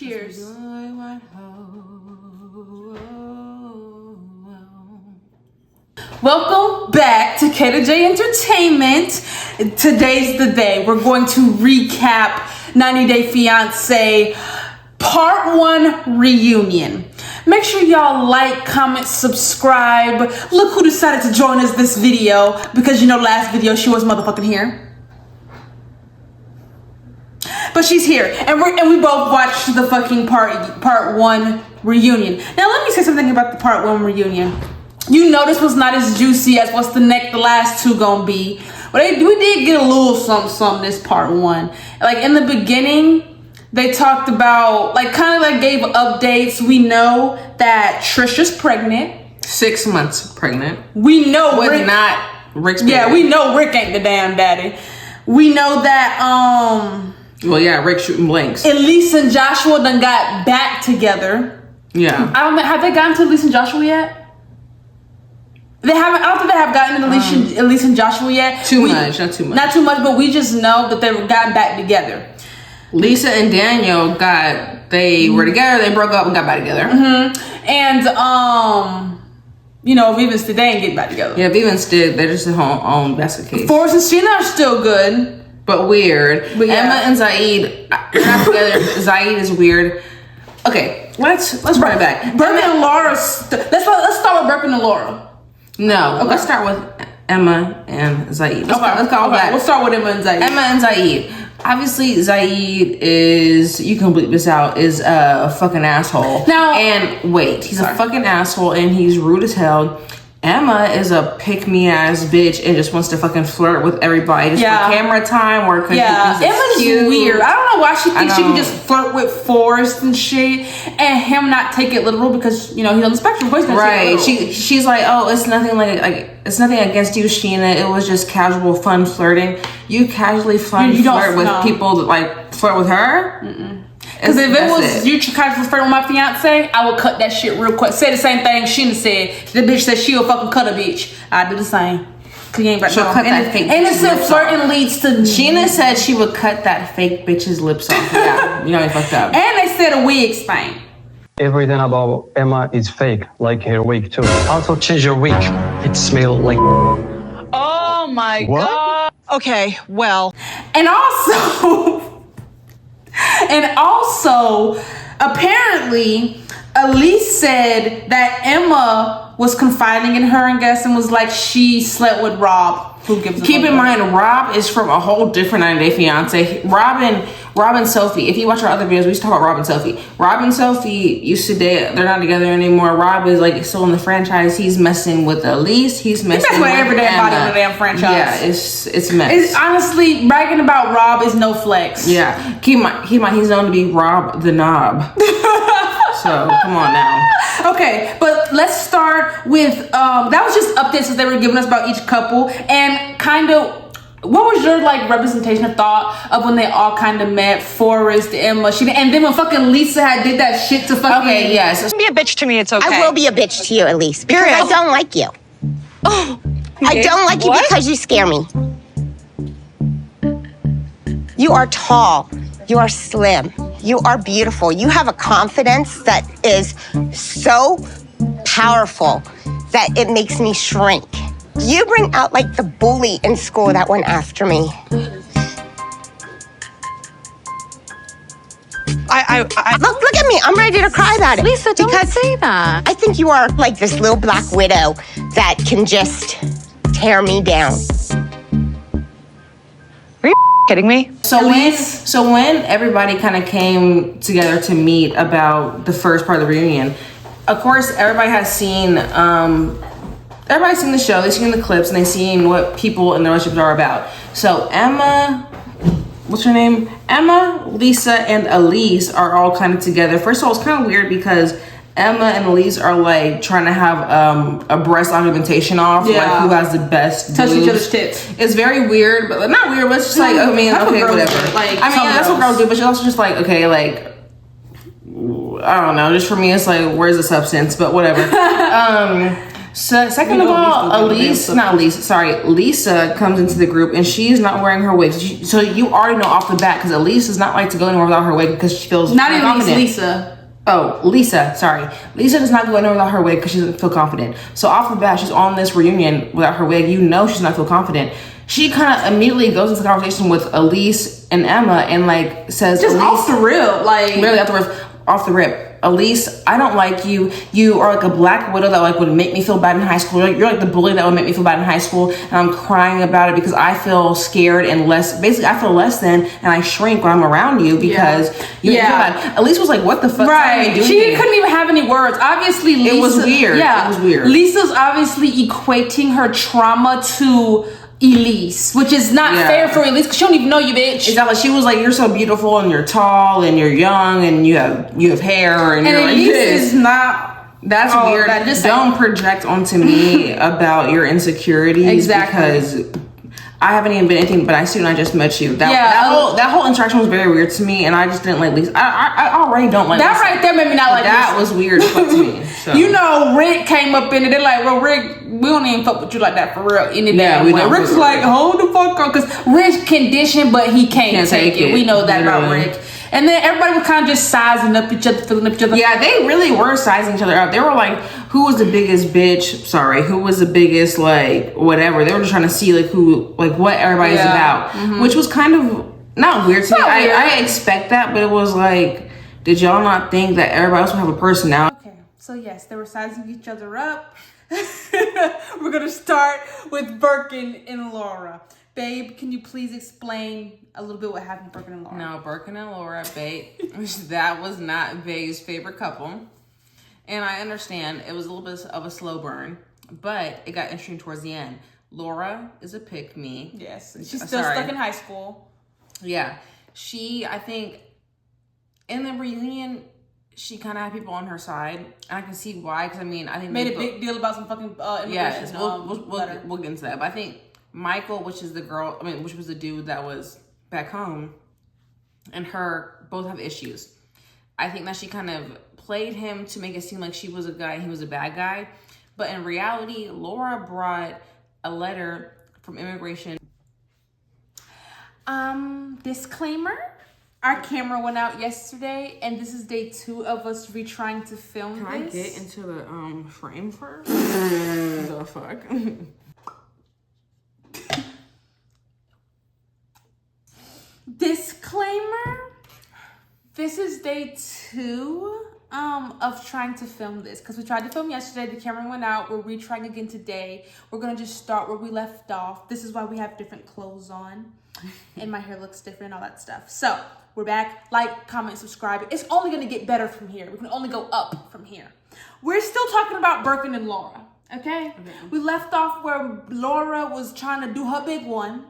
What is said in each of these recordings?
Cheers. Welcome back to K2J Entertainment. Today's the day. We're going to recap 90 Day Fiancé Part 1 Reunion. Make sure y'all like, comment, subscribe. Look who decided to join us this video, because you know last video she was motherfucking here. But she's here, and we both watched the fucking part 1 reunion. Now let me say something about the part 1 reunion. You know this was not as juicy as what's the last two gonna be. But we did get a little something this part 1. Like in the beginning, they talked about kind of gave updates. We know that Trisha's pregnant. 6 months pregnant. We know Rick, not Rick's baby. Yeah, we know Rick ain't the damn daddy. We know that well, yeah, Rick shooting blanks. Elise and Joshua done got back together. Yeah. I don't know. Have they gotten to Elise and Joshua yet? They haven't. I don't think they have gotten to Elise and Joshua yet. Not too much. Not too much, but we just know that they've gotten back together. Lisa and Daniel they were together. They broke up and got back together. Mm-hmm. And you know, Vivens they ain't get back together. Yeah, Vivens did. They're just at home on basket case. Forrest and Sheena are still good. But weird. But yeah. Emma and Zaid are not together. Zaid is weird. Okay, let's run it back. Birkin and Laura. Let's start with Birkin and Laura. No, okay. Let's start with Emma and Zaid. Let's go with that. We'll start with Emma and Zaid. Emma and Zaid. Obviously, Zaid is, you can bleep this out, is a fucking asshole. Now, and wait, he's a fucking asshole and he's rude as hell. Emma is a pick-me-ass bitch and just wants to fucking flirt with everybody just for camera time or because Emma's cute. Weird. I don't know why she thinks she can just flirt with Forrest and shit and him not take it literal because, you know, he's on the spectrum. Right. She's like, oh, it's nothing it's nothing against you, Sheena. It was just casual, fun flirting. You casually flirt with people that flirt with her? Mm-mm. Because if it was you casually flirting with my fiance, I would cut that shit real quick. Say the same thing Sheena said. The bitch said she'll fucking cut a bitch. I do the same. Cause you ain't about to cut that fake innocent flirting leads to. Sheena said she would cut that fake bitch's lips off. Yeah, you know, he fucked up. And they said a wig stain. Everything about Emma is fake, like her wig too. Also change your wig. It smells like. Oh my god. Okay, well. And also, apparently, Elise said that Emma was confiding in her and was like she slept with Rob. Keep in mind, Rob is from a whole different 90 Day Fiancé. Rob and Sophie. If you watch our other videos, we used to talk about Rob and Sophie. Rob and Sophie used to date. They're not together anymore. Rob is still in the franchise. He's messing with Elise. He's messing with every damn body in the damn franchise. Yeah, it's mess. It's honestly bragging about Rob is no flex. Yeah, keep in mind he's known to be Rob the Knob. So come on now. Okay, but let's start with that was just updates that they were giving us about each couple and kind of. What was your representation of thought of when they all kind of met? Forrest, Emma, Sheena, and then when fucking Lisa did that shit to fucking. Okay, yes. Be a bitch to me, it's okay. I will be a bitch to you, Elise, because I don't like you. Oh, I don't like you because you scare me. You are tall. You are slim. You are beautiful. You have a confidence that is so powerful that it makes me shrink. You bring out the bully in school that went after me. Look at me. I'm ready to cry about it. Lisa, don't say that. I think you are like this little black widow that can just tear me down. Are you kidding me? So when everybody kind of came together to meet about the first part of the reunion, of course everybody has seen the show, they've seen the clips, and they've seen what people in the relationships are about. So Emma, what's her name? Emma, Lisa, and Elise are all kind of together. First of all, it's kind of weird because Emma and Elise are trying to have a breast augmentation off, who has the best touch boobs. Each other's tits. It's very weird, but not weird, but it's just okay, whatever. That's what girls do, but she's also just okay, I don't know, just for me it's where's the substance, but whatever. So second of all, Lisa comes into the group and she's not wearing her wig. So you already know off the bat because Elise does not like to go anywhere without her wig because she feels not even confident. Lisa. Oh, Lisa, sorry. Lisa does not go anywhere without her wig because she doesn't feel confident. So off the bat, she's on this reunion without her wig. You know she's not feel confident. She kind of immediately goes into the conversation with Elise and Emma and like says, just Elise, off the rip, like really off the rip. Elise, I don't like you. You are like a black widow that like would make me feel bad in high school. You're like the bully that would make me feel bad in high school. And I'm crying about it because I feel scared and basically I feel less than and I shrink when I'm around you because you feel bad. Elise was like, what the fuck? Right. She couldn't even have any words. Obviously, Lisa, it was weird. Yeah. It was weird. Lisa's obviously equating her trauma to Elise, which is not fair for Elise because she don't even know you, bitch. Exactly. She was like, "You're so beautiful and you're tall and you're young and you have hair and you're Elise like this." Is not. That's weird. Don't project onto me about your insecurities. Exactly. Because I haven't even been anything, but I see when I just met you. That whole interaction was very weird to me, and I just didn't like Lisa. I already don't like that Lisa. Right there made me not like that. Lisa. Was weird to me. So. You know, Rick came up in it. They're like, "Well, Rick, we don't even fuck with you like that for real." Any damn way. Rick's like, "Hold the fuck up," because Rick's conditioned, but he can't take it. We know that about Rick. And then everybody was kind of just sizing up each other, filling up each other. Yeah, they really were sizing each other up. They were like, who was the biggest bitch? Sorry, who was the biggest, like, whatever. They were just trying to see, like, what everybody's about. Which was kind of, not weird to me. I expect that, but it was like, did y'all not think that everybody else would have a personality? Okay, so yes, they were sizing each other up. We're going to start with Birkin and Laura. Babe, can you please explain a little bit what happened with Birkin and Laura? No, Birkin and Laura, babe, that was not Babe's favorite couple. And I understand it was a little bit of a slow burn, but it got interesting towards the end. Laura is a pick-me. Yes, she's still stuck in high school. Yeah, I think, in the reunion, she kind of had people on her side. And I can see why, because I mean, I think... Made a big deal about some fucking immigration. Yes, we'll get into that. But I think Michael, which was the dude that was back home, and her both have issues. I think that she kind of played him to make it seem like she was a guy and he was a bad guy. But in reality, Laura brought a letter from immigration. Disclaimer. Our camera went out yesterday, and this is day 2 of us retrying to film this. Can I get into the frame first? The fuck? Disclaimer. This is day 2 of trying to film this because we tried to film yesterday. The camera went out. We're retrying again today. We're gonna just start where we left off. This is why we have different clothes on, and my hair looks different and all that stuff. So we're back. Like, comment, subscribe. It's only gonna get better from here. We can only go up from here. We're still talking about Birkin and Laura. Okay? We left off where Laura was trying to do her big one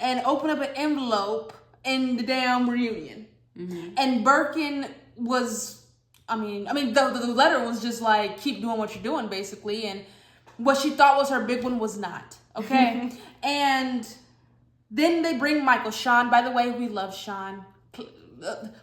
and open up an envelope in the damn reunion. And Birkin was, the letter was just like, keep doing what you're doing, basically. And what she thought was her big one was not. Okay? And then they bring Michael. Sean, by the way, we love Sean.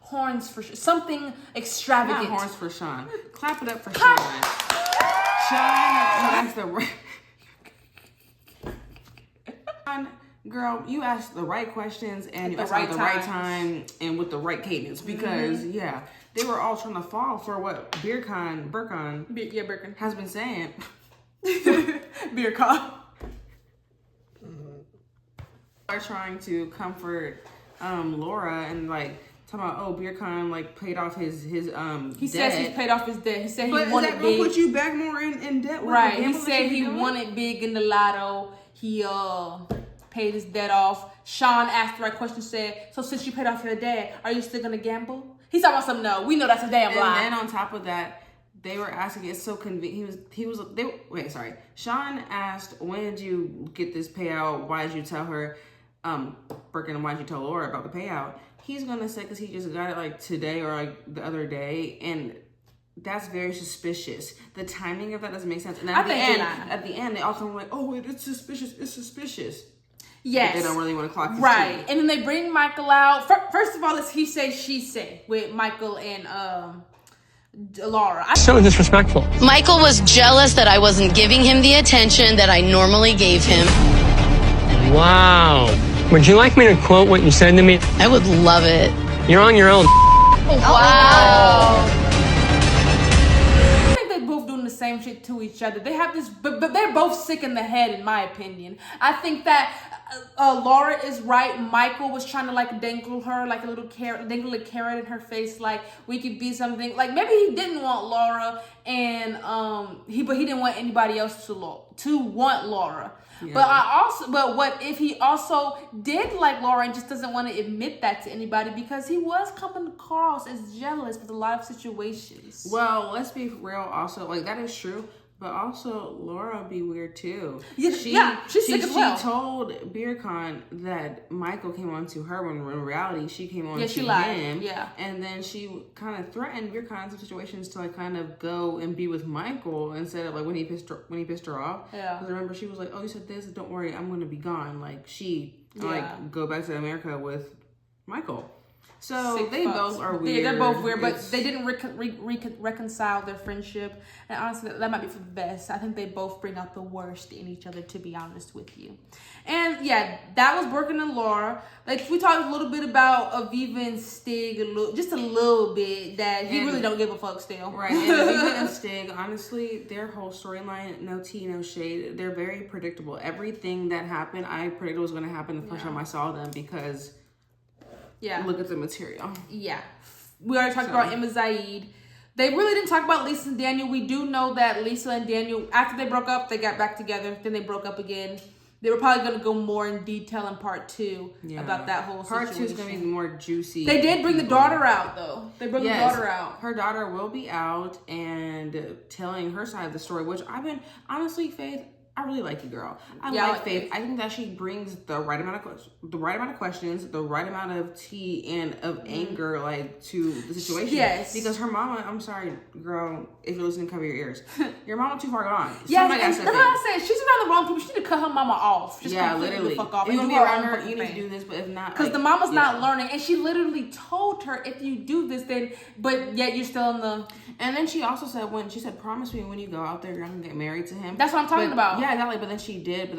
Horns for something extravagant. Not horns for Sean. Clap it up for Sean. Sean, that's the right. Girl, you asked the right questions and you asked at the right time and with the right cadence because they were all trying to fall for what Birkin has been saying. Birkin. Are trying to comfort Laura and like talking about Birkin like paid off his he debt. says he's paid off his debt. He said he wanted is that big. Gonna put you back more in debt? Right. He said he wanted big in the lotto. He paid his debt off. Sean asked the right question, said, so since you paid off your debt, are you still gonna gamble? He's talking about something. No, we know that's a damn lie. And then on top of that, they were asking, it's so convenient. Sean asked, when did you get this payout? Why did you tell her, Birkin, why did you tell Laura about the payout? He's gonna say, because he just got it like today or like the other day. And that's very suspicious. The timing of that doesn't make sense. And at the end, they also were like, oh, it's suspicious. It's suspicious. Yes. But they don't really want to clock this right. too. And then they bring Michael out. First of all, it's he say, she say with Michael and Laura. So disrespectful. Michael was jealous that I wasn't giving him the attention that I normally gave him. Wow. Would you like me to quote what you said to me? I would love it. You're on your own. Wow. I think they both doing the same shit to each other. They have this, but they're both sick in the head, in my opinion. I think that Laura is right. Michael was trying to like dangle her like a little carrot, dangle a carrot in her face, like we could be something. Like maybe he didn't want Laura, and he didn't want anybody else to want Laura. Yeah. But what if he also did like Laura and just doesn't want to admit that to anybody because he was coming across as jealous with a lot of situations. Well, let's be real. Also, like that is true. But also, Laura be weird too. She's sick as well. She told BeerCon that Michael came on to her when in reality she came on to him. Yeah. And then she kind of threatened BeerCon in some situations to like kind of go and be with Michael instead of like when he pissed her off. Yeah. Because remember she was like, "Oh, you said this. Don't worry, I'm gonna be gone." Like like go back to America with Michael. So Sick they fucks. both are weird. They're both weird, but they didn't reconcile their friendship. And honestly, that might be for the best. I think they both bring out the worst in each other, to be honest with you. And yeah, that was Birkin and Laura. Like we talked a little bit about Aviva and Stig, just a little bit. That he really don't give a fuck still. Right. And Aviva and Stig, honestly, their whole storyline, no tea, no shade. They're very predictable. Everything that happened, I predicted was going to happen the first time I saw them because. Yeah. Look at the material. Yeah. We already talked about Emma Zaid. They really didn't talk about Lisa and Daniel. We do know that Lisa and Daniel, after they broke up, they got back together. Then they broke up again. They were probably going to go more in detail in part 2 about that whole situation. Part 2 is going to be more juicy. They did bring the daughter out, though. They brought the daughter out. Her daughter will be out and telling her side of the story, which I've been, honestly, Faith, I really like you, girl. I like Faith. I think that she brings the right amount of questions, the right amount of tea and of anger, like to the situation. Yes. Because her mama, I'm sorry, girl, if you're listening, cover your ears. Your mama too far gone. Yeah, that's what I said. She's around the wrong people. She need to cut her mama off. Just literally. The fuck off. If you want to be around her, you need to do this. But if not, because the mama's not learning, and she literally told her, if you do this, then, but yet you're still in the. And then she also said promise me when you go out there, you're gonna get married to him. That's what I'm talking about. Yeah, exactly. But then she did.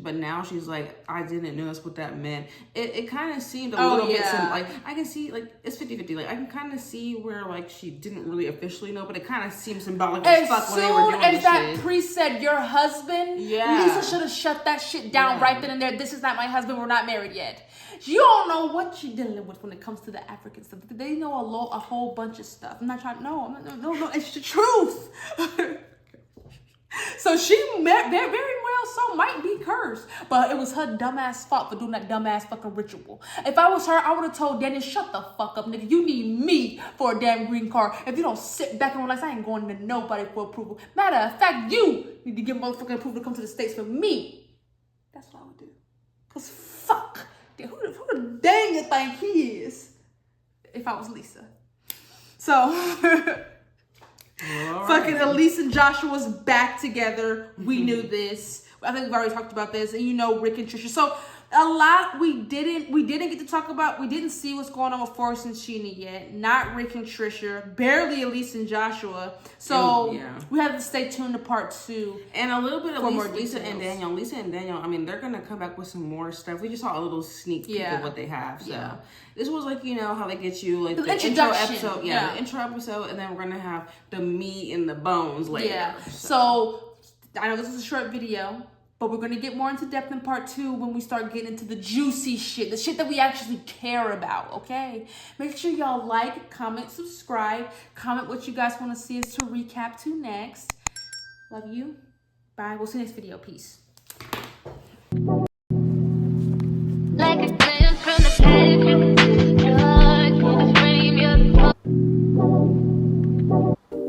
But now she's like, I didn't know that's what that meant. It kind of seemed a little bit like I can see like it's 50-50. Like I can kind of see where like she didn't really officially know, but it kind of seems symbolic as fuck when they were doing as this that shit. priest said, your husband. Yeah. Lisa should have shut that shit down right then and there. This is not my husband. We're not married yet. You don't know what you're dealing with when it comes to the African stuff. They know a whole bunch of stuff. I'm not trying. No. It's the truth. So she very well so might be cursed, but it was her dumbass fault for doing that dumbass fucking ritual. If I was her, I would have told Daniel, shut the fuck up, nigga. You need me for a damn green card. If you don't sit back and relax, I ain't going to nobody for approval. Matter of fact, you need to get motherfucking approval to come to the States for me. That's what I would do. Cause fuck, who the dang you think he is? If I was Lisa. So. Fucking Elise and Joshua's back together. We knew this. I think we've already talked about this. And you know Rick and Trisha. So a lot we didn't get to talk about. We didn't see what's going on with Forrest and Sheena yet. Not Rick and Trisha. Barely Elise and Joshua. So we have to stay tuned to part 2. And a little bit of Lisa and Daniel. Lisa and Daniel, I mean, they're going to come back with some more stuff. We just saw a little sneak peek of what they have. So this was like, you know, how they get you like the intro episode. The intro episode. And then we're going to have the meat and the bones later. Yeah. So I know this is a short video, but we're going to get more into depth in part 2 when we start getting into the juicy shit, the shit that we actually care about, okay? Make sure y'all like, comment, subscribe, comment what you guys want to see us to recap to next. Love you. Bye. We'll see you next video. Peace. Like a glance from the past, you can see the dark, you frame your.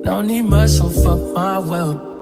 Don't need much, so fuck my wealth.